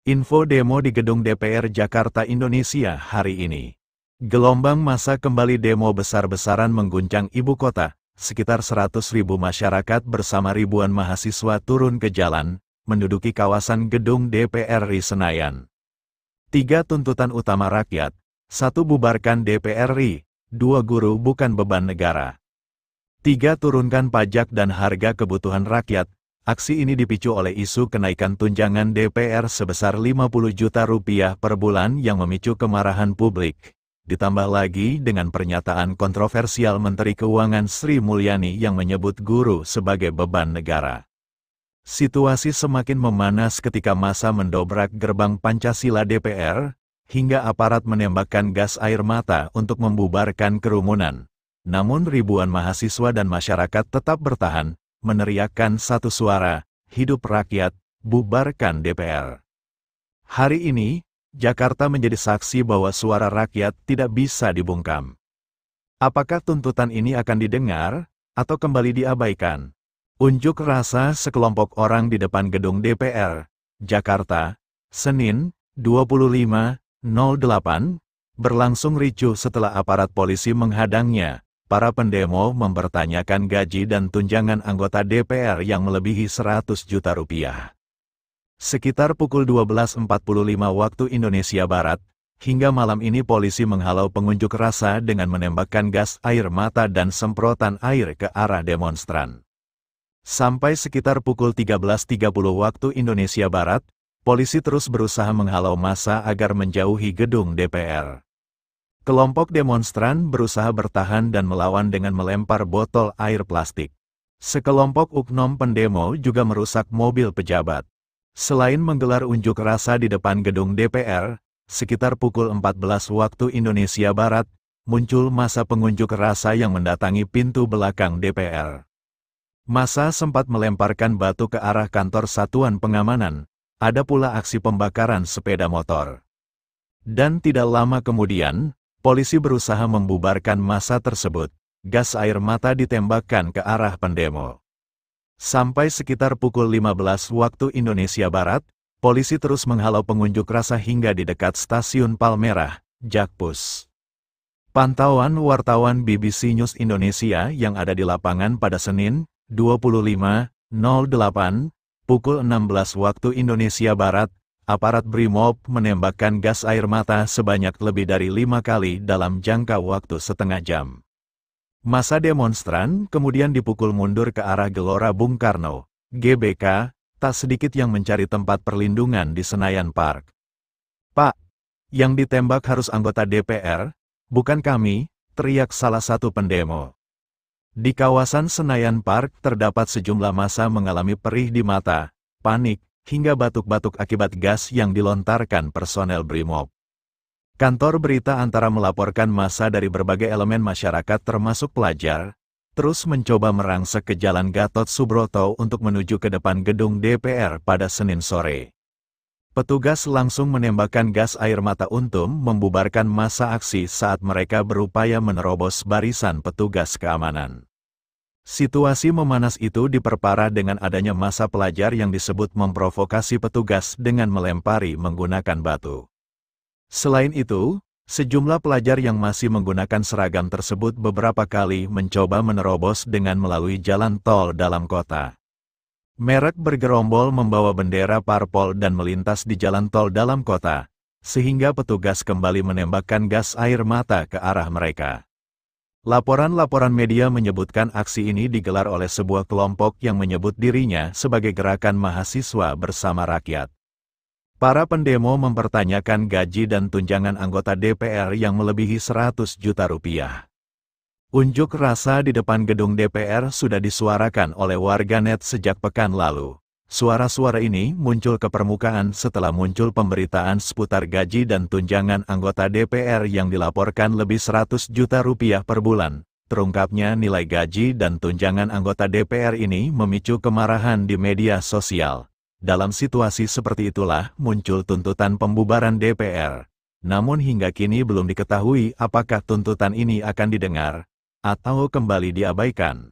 Info demo di Gedung DPR Jakarta Indonesia hari ini. Gelombang massa kembali demo besar-besaran mengguncang ibu kota. Sekitar 100.000 masyarakat bersama ribuan mahasiswa turun ke jalan, menduduki kawasan Gedung DPR RI Senayan. 3 tuntutan utama rakyat. 1. Bubarkan DPR RI. 2. Guru bukan beban negara. 3. Turunkan pajak dan harga kebutuhan rakyat. Aksi ini dipicu oleh isu kenaikan tunjangan DPR sebesar Rp50 juta per bulan yang memicu kemarahan publik. Ditambah lagi dengan pernyataan kontroversial Menteri Keuangan Sri Mulyani yang menyebut guru sebagai beban negara. Situasi semakin memanas ketika massa mendobrak gerbang Pancasila DPR, hingga aparat menembakkan gas air mata untuk membubarkan kerumunan. Namun ribuan mahasiswa dan masyarakat tetap bertahan, meneriakkan satu suara, hidup rakyat, bubarkan DPR. Hari ini, Jakarta menjadi saksi bahwa suara rakyat tidak bisa dibungkam. Apakah tuntutan ini akan didengar, atau kembali diabaikan? Unjuk rasa sekelompok orang di depan gedung DPR, Jakarta, Senin, 25/08, berlangsung ricuh setelah aparat polisi menghadangnya. Para pendemo mempertanyakan gaji dan tunjangan anggota DPR yang melebihi Rp100 juta. Sekitar pukul 12.45 waktu Indonesia Barat, hingga malam ini polisi menghalau pengunjuk rasa dengan menembakkan gas air mata dan semprotan air ke arah demonstran. Sampai sekitar pukul 13.30 waktu Indonesia Barat, polisi terus berusaha menghalau massa agar menjauhi gedung DPR. Kelompok demonstran berusaha bertahan dan melawan dengan melempar botol air plastik. Sekelompok oknum pendemo juga merusak mobil pejabat. Selain menggelar unjuk rasa di depan gedung DPR, sekitar pukul 14 waktu Indonesia Barat, muncul massa pengunjuk rasa yang mendatangi pintu belakang DPR. Massa sempat melemparkan batu ke arah kantor Satuan Pengamanan, ada pula aksi pembakaran sepeda motor. Dan tidak lama kemudian, polisi berusaha membubarkan massa tersebut. Gas air mata ditembakkan ke arah pendemo. Sampai sekitar pukul 15 waktu Indonesia Barat, polisi terus menghalau pengunjuk rasa hingga di dekat stasiun Palmerah, Jakpus. Pantauan wartawan BBC News Indonesia yang ada di lapangan pada Senin, 25/08, pukul 16 waktu Indonesia Barat, aparat Brimob menembakkan gas air mata sebanyak lebih dari 5 kali dalam jangka waktu setengah jam. Massa demonstran kemudian dipukul mundur ke arah Gelora Bung Karno, GBK, tak sedikit yang mencari tempat perlindungan di Senayan Park. "Pak, yang ditembak harus anggota DPR, bukan kami," teriak salah satu pendemo. Di kawasan Senayan Park terdapat sejumlah massa mengalami perih di mata, panik, hingga batuk-batuk akibat gas yang dilontarkan personel Brimob. Kantor berita antara melaporkan massa dari berbagai elemen masyarakat termasuk pelajar, terus mencoba merangsek ke Jalan Gatot Subroto untuk menuju ke depan gedung DPR pada Senin sore. Petugas langsung menembakkan gas air mata untuk membubarkan massa aksi saat mereka berupaya menerobos barisan petugas keamanan. Situasi memanas itu diperparah dengan adanya massa pelajar yang disebut memprovokasi petugas dengan melempari menggunakan batu. Selain itu, sejumlah pelajar yang masih menggunakan seragam tersebut beberapa kali mencoba menerobos dengan melalui jalan tol dalam kota. Merek bergerombol membawa bendera parpol dan melintas di jalan tol dalam kota, sehingga petugas kembali menembakkan gas air mata ke arah mereka. Laporan-laporan media menyebutkan aksi ini digelar oleh sebuah kelompok yang menyebut dirinya sebagai Gerakan Mahasiswa Bersama Rakyat. Para pendemo mempertanyakan gaji dan tunjangan anggota DPR yang melebihi Rp100 juta. Unjuk rasa di depan gedung DPR sudah disuarakan oleh warganet sejak pekan lalu. Suara-suara ini muncul ke permukaan setelah muncul pemberitaan seputar gaji dan tunjangan anggota DPR yang dilaporkan lebih Rp100 juta per bulan. Terungkapnya nilai gaji dan tunjangan anggota DPR ini memicu kemarahan di media sosial. Dalam situasi seperti itulah muncul tuntutan pembubaran DPR. Namun hingga kini belum diketahui apakah tuntutan ini akan didengar atau kembali diabaikan.